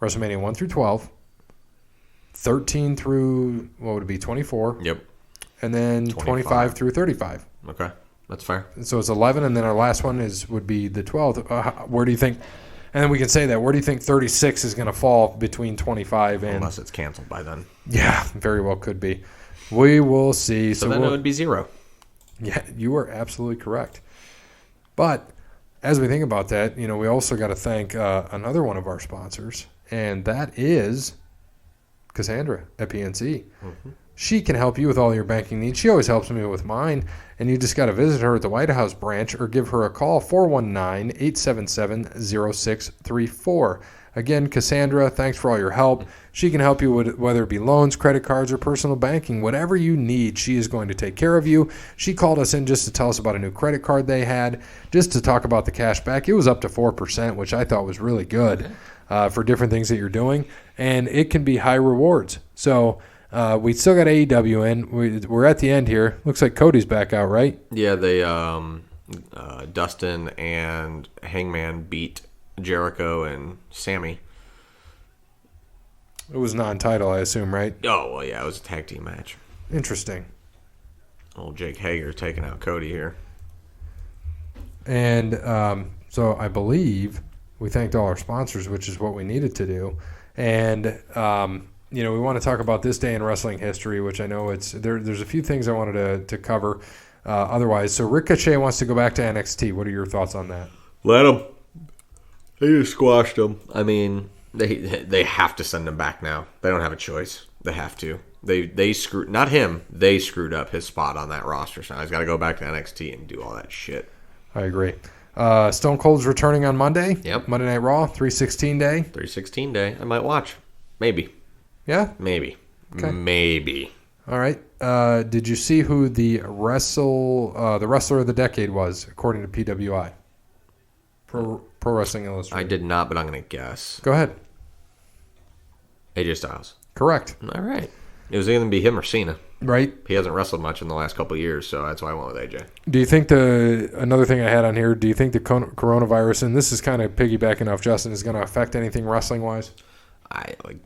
WrestleMania 1 through 12, 13 through, what would it be, 24? Yep. And then 25 through 35. Okay, that's fair. So it's 11, and then our last one would be the 12th. Where do you think, and then we can say that, where do you think 36 is going to fall between 25 and... Unless it's canceled by then. Yeah, very well could be. We will see. So then it would be 0. Yeah, you are absolutely correct. But as we think about that, we also got to thank another one of our sponsors, and that is Cassandra at PNC. Mm-hmm. She can help you with all your banking needs. She always helps me with mine, and you just got to visit her at the White House branch or give her a call, 419-877-0634. Again, Cassandra, thanks for all your help. She can help you with whether it be loans, credit cards, or personal banking. Whatever you need, she is going to take care of you. She called us in just to tell us about a new credit card they had, just to talk about the cash back. It was up to 4%, which I thought was really good for different things that you're doing, and it can be high rewards. So we still got AEW in. We're at the end here. Looks like Cody's back out, right? Yeah, they Dustin and Hangman beat Jericho and Sammy. It was non-title, I assume, right? Oh, well, yeah, it was a tag team match. Interesting. Old Jake Hager taking out Cody here. And so I believe we thanked all our sponsors, which is what we needed to do. And, we want to talk about this day in wrestling history, which I know there's a few things I wanted to cover otherwise. So Ricochet wants to go back to NXT. What are your thoughts on that? Let him. They just squashed him. They have to send him back now. They don't have a choice. They have to. They screwed, not him. They screwed up his spot on that roster. So now he's got to go back to NXT and do all that shit. I agree. Stone Cold's returning on Monday. Yep. Monday Night Raw, 316 day. 316 day. I might watch. Maybe. Yeah. Maybe. Okay. Maybe. All right. Did you see who the wrestler of the decade was according to PWI? Pro Wrestling Illustrated. I did not, but I'm going to guess. Go ahead. AJ Styles. Correct. All right. It was either going to be him or Cena. Right. He hasn't wrestled much in the last couple of years, so that's why I went with AJ. Do you think another thing I had on here, do you think the coronavirus, and this is kind of piggybacking off Justin, is going to affect anything wrestling-wise?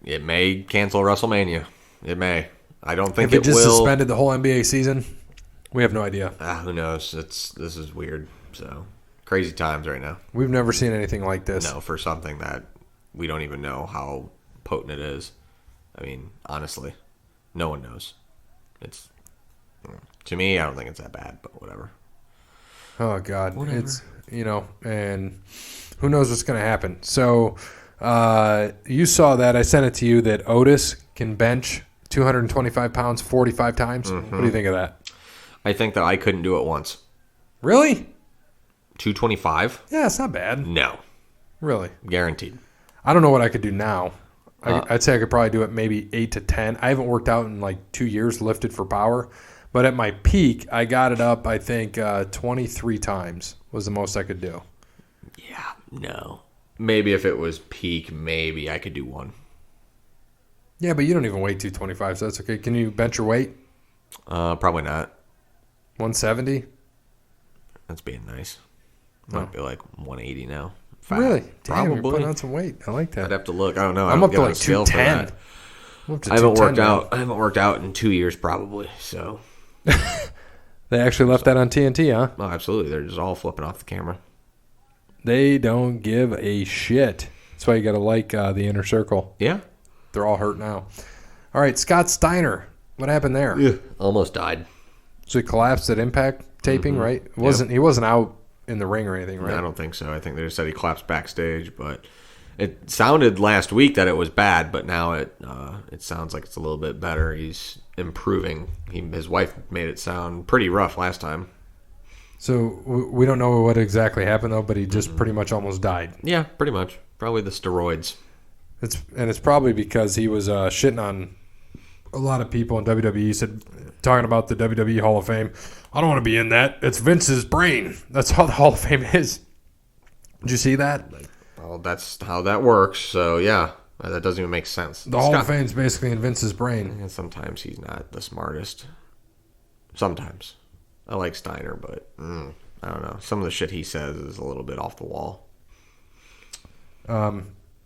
It may cancel WrestleMania. It may. I don't think if it just will. Suspended the whole NBA season? We have no idea. Who knows? This is weird. So crazy times right now. We've never seen anything like this. No, for something that we don't even know how potent it is. I mean, honestly, no one knows. It's to me, I don't think it's that bad, but whatever. Oh God, whatever. It's and who knows what's going to happen. So you saw that I sent it to you that Otis can bench 225 pounds 45 times. Mm-hmm. What do you think of that? I think that I couldn't do it once. Really? 225? Yeah, it's not bad. No. Really? Guaranteed. I don't know what I could do now. I'd say I could probably do it maybe 8 to 10. I haven't worked out in like 2 years, lifted for power. But at my peak, I got it up, I think, 23 times was the most I could do. Yeah, no. Maybe if it was peak, maybe I could do one. Yeah, but you don't even weigh 225, so that's okay. Can you bench your weight? Probably not. 170? That's being nice. Might be like 180 now. Really? Damn, probably. You're putting on some weight. I like that. I'd have to look. I don't know. I'm up to like 210. I haven't worked out in 2 years probably. So they actually left that on TNT, huh? Oh, absolutely. They're just all flipping off the camera. They don't give a shit. That's why you got to like the Inner Circle. Yeah. They're all hurt now. All right, Scott Steiner. What happened there? Yeah. Almost died. So he collapsed at Impact taping, right? He wasn't out in the ring or anything, right? I don't think so. I think they just said he collapsed backstage, but it sounded last week that it was bad, but now it sounds like it's a little bit better. He's improving. His wife made it sound pretty rough last time. So we don't know what exactly happened, though, but he just pretty much almost died. Yeah, pretty much. Probably the steroids. It's probably because he was shitting on a lot of people in WWE, talking about the WWE Hall of Fame. I don't want to be in that. It's Vince's brain. That's how the Hall of Fame is. Did you see that? Well, that's how that works. So, yeah, that doesn't even make sense. The Hall of Fame is basically in Vince's brain. And sometimes he's not the smartest. Sometimes. I like Steiner, but I don't know. Some of the shit he says is a little bit off the wall.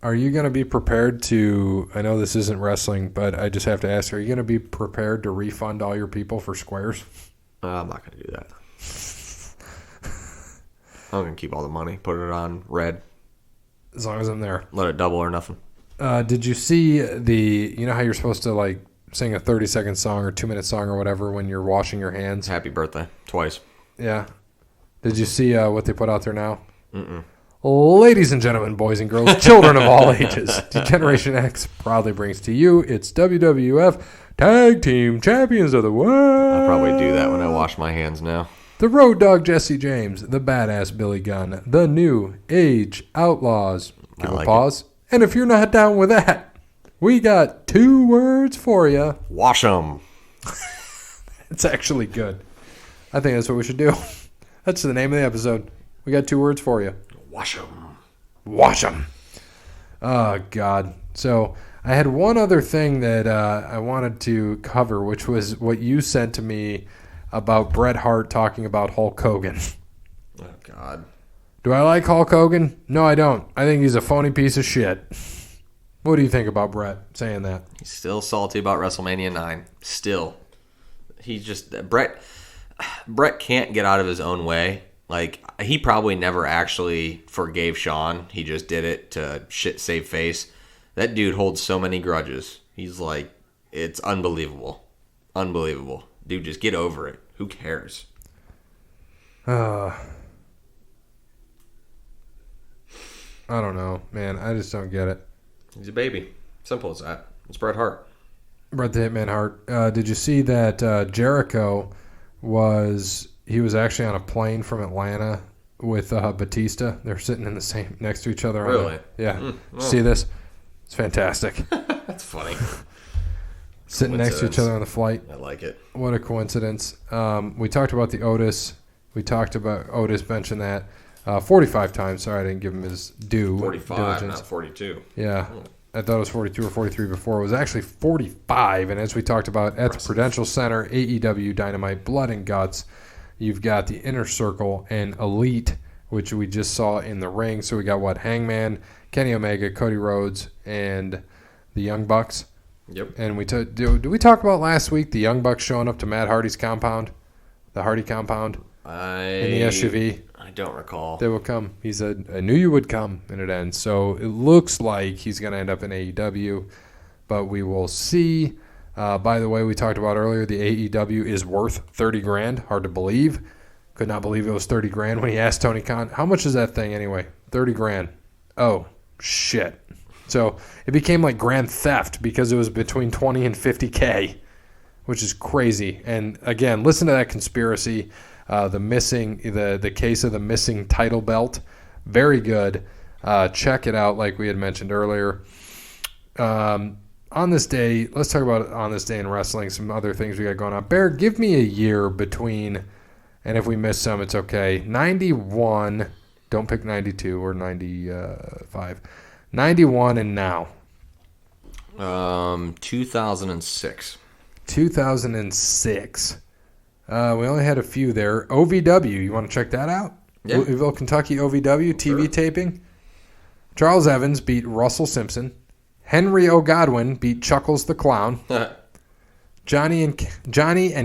Are you going to be prepared to, I know this isn't wrestling, but I just have to ask, are you going to be prepared to refund all your people for squares? I'm not going to do that. I'm going to keep all the money, put it on red. As long as I'm there. Let it double or nothing. Did you see you know how you're supposed to like sing a 30-second song or 2-minute song or whatever when you're washing your hands? Happy birthday. Twice. Yeah. Did you see what they put out there now? Mm-mm. Ladies and gentlemen, boys and girls, children of all ages, Generation X proudly brings to you its WWF Tag Team Champions of the World. I'll probably do that when I wash my hands now. The Road Dogg Jesse James, the Badass Billy Gunn, the New Age Outlaws. Give a pause. And if you're not down with that, we got 2 words for you. Wash them. It's actually good. I think that's what we should do. That's the name of the episode. We got 2 words for you. Wash them. Wash them. Oh, God. So I had one other thing that I wanted to cover, which was what you sent to me about Bret Hart talking about Hulk Hogan. Oh, God. Do I like Hulk Hogan? No, I don't. I think he's a phony piece of shit. What do you think about Bret saying that? He's still salty about WrestleMania 9. Still. He's just... Bret can't get out of his own way. Like, he probably never actually forgave Shawn. He just did it to save face. That dude holds so many grudges. He's like, it's unbelievable. Unbelievable. Dude, just get over it. Who cares? I don't know, man. I just don't get it. He's a baby. Simple as that. It's Bret Hart. Bret the Hitman Hart. Did you see that Jericho was actually on a plane from Atlanta with Batista? They're sitting in the same next to each other. Really? Yeah. See this? It's fantastic. That's funny. Sitting next to each other on the flight. I like it. What a coincidence. We talked about the Otis. We talked about Otis benching that. 45 times. Sorry, I didn't give him his due 45, diligence. not 42. Yeah. I thought it was 42 or 43 before. It was actually 45. And as we talked about at the Prudential Center, AEW Dynamite, Blood and Guts, you've got the Inner Circle and Elite, which we just saw in the ring. So we got Hangman, Kenny Omega, Cody Rhodes, and the Young Bucks. Yep. And did we talk about last week the Young Bucks showing up to Matt Hardy's compound, the Hardy compound, in the SUV? I don't recall. They will come. He said, I knew you would come, and it ends. So it looks like he's going to end up in AEW, but we will see. By the way, we talked about earlier, the AEW is worth $30,000. Hard to believe. Could not believe it was $30,000 when he asked Tony Khan, how much is that thing anyway? $30,000. Oh, shit. So it became like grand theft because it was between $20 and $50K, which is crazy. And again, listen to that conspiracy. The case of the missing title belt, very good. Check it out, like we had mentioned earlier. On this day, let's talk about on this day in wrestling. Some other things we got going on. Bear, give me a year between, and if we miss some, it's okay. 91. Don't pick 92 or 95. 91 and now. 2006. 2006. We only had a few there. OVW, you want to check that out? Yeah. Louisville, Kentucky, OVW, TV Sure. taping. Charles Evans beat Russell Simpson. Henry O'Godwin beat Chuckles the Clown. Johnny and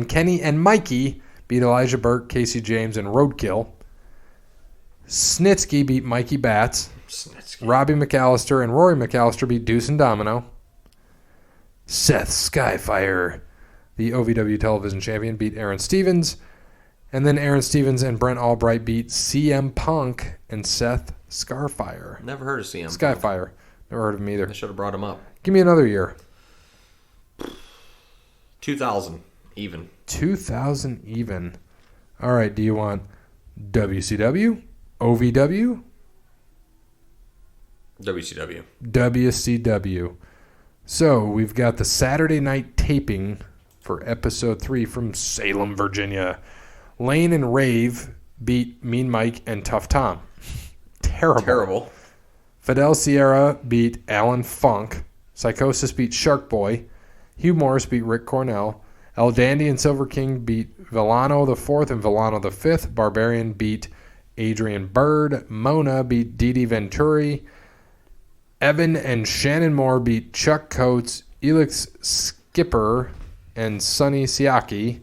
Kenny and Mikey beat Elijah Burke, Casey James, and Roadkill. Snitsky beat Mikey Batts. Robbie McAllister and Rory McAllister beat Deuce and Domino. Seth Skyfire, the OVW television champion, beat Aaron Stevens. And then Aaron Stevens and Brent Albright beat CM Punk and Seth Scarfire. Never heard of CM Skyfire. Never heard of him either. I should have brought him up. Give me another year. 2000, even. 2000 even. All right, do you want WCW, OVW, WCW. WCW? So we've got the Saturday night taping for episode 3 from Salem, Virginia. Lane and Rave beat Mean Mike and Tough Tom. Terrible. Fidel Sierra beat Alan Funk. Psychosis beat Shark Boy. Hugh Morris beat Rick Cornell. El Dandy and Silver King beat Villano the 4th and Villano the 5th. Barbarian beat Adrian Bird. Mona beat Didi Venturi. Evan and Shannon Moore beat Chuck Coates, Elix Skipper, and Sonny Siaki.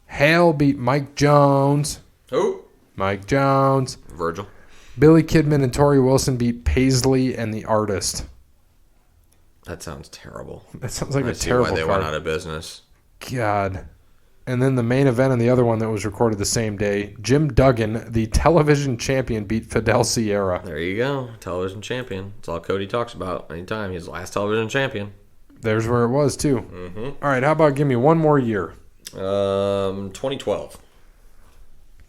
Hale beat Mike Jones. Who? Mike Jones. Virgil. Billy Kidman and Tori Wilson beat Paisley and the Artist. That sounds terrible. That sounds like I a see terrible why they card. went out of business. God. And then the main event and the other one that was recorded the same day, Jim Duggan, the television champion, beat Fidel Sierra. There you go. Television champion. That's all Cody talks about anytime. He's the last television champion. There's where it was, too. Mm-hmm. All right, how about give me one more year? 2012.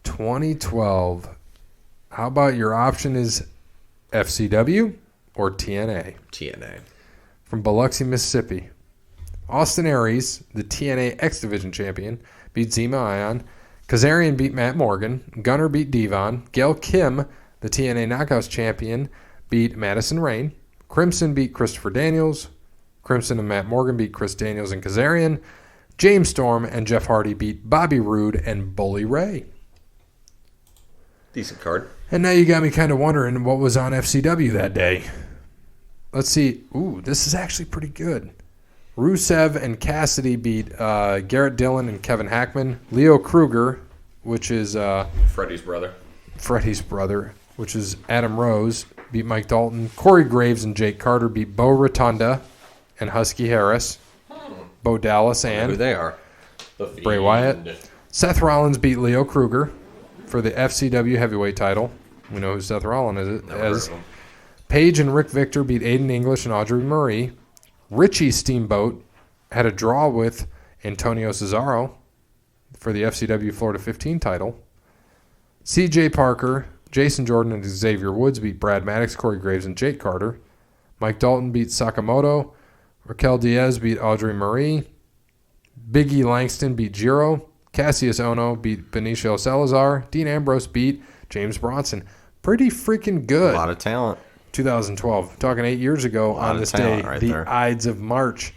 2012. How about your option is FCW or TNA? TNA. From Biloxi, Mississippi. Austin Aries, the TNA X Division champion, beat Zema Ion. Kazarian beat Matt Morgan. Gunner beat Devon. Gail Kim, the TNA Knockouts champion, beat Madison Rain. Crimson beat Christopher Daniels. Crimson and Matt Morgan beat Chris Daniels and Kazarian. James Storm and Jeff Hardy beat Bobby Roode and Bully Ray. Decent card. And now you got me kind of wondering what was on FCW that day. Let's see. Ooh, this is actually pretty good. Rusev and Cassidy beat Garrett Dillon and Kevin Hackman. Leo Kruger, which is Freddie's brother, which is Adam Rose, beat Mike Dalton. Corey Graves and Jake Carter beat Bo Rotunda and Husky Harris. Bo Dallas and who they are. The Bray Wyatt. Seth Rollins beat Leo Kruger for the FCW heavyweight title. We know who Seth Rollins is. Paige and Rick Victor beat Aiden English and Audrey Marie. Richie Steamboat had a draw with Antonio Cesaro for the FCW Florida 15 title. CJ Parker, Jason Jordan, and Xavier Woods beat Brad Maddox, Corey Graves, and Jake Carter. Mike Dalton beat Sakamoto. Raquel Diaz beat Audrey Marie. Biggie Langston beat Jiro. Cassius Ono beat Benicio Salazar. Dean Ambrose beat James Bronson. pretty freaking good. A lot of talent. 2012. Talking 8 years ago on this day, the Ides of March.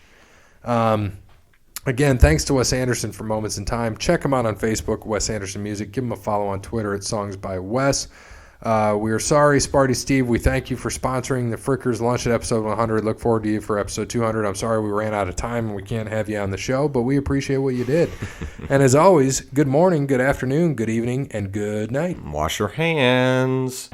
Again, thanks to Wes Anderson for Moments in Time. Check him out on Facebook, Wes Anderson Music. Give him a follow on Twitter at Songs by Wes. We are sorry, Sparty Steve. We thank you for sponsoring the Frickers Lunch at episode 100. Look forward to you for episode 200. I'm sorry we ran out of time and we can't have you on the show, but we appreciate what you did. And as always, good morning, good afternoon, good evening, and good night. Wash your hands.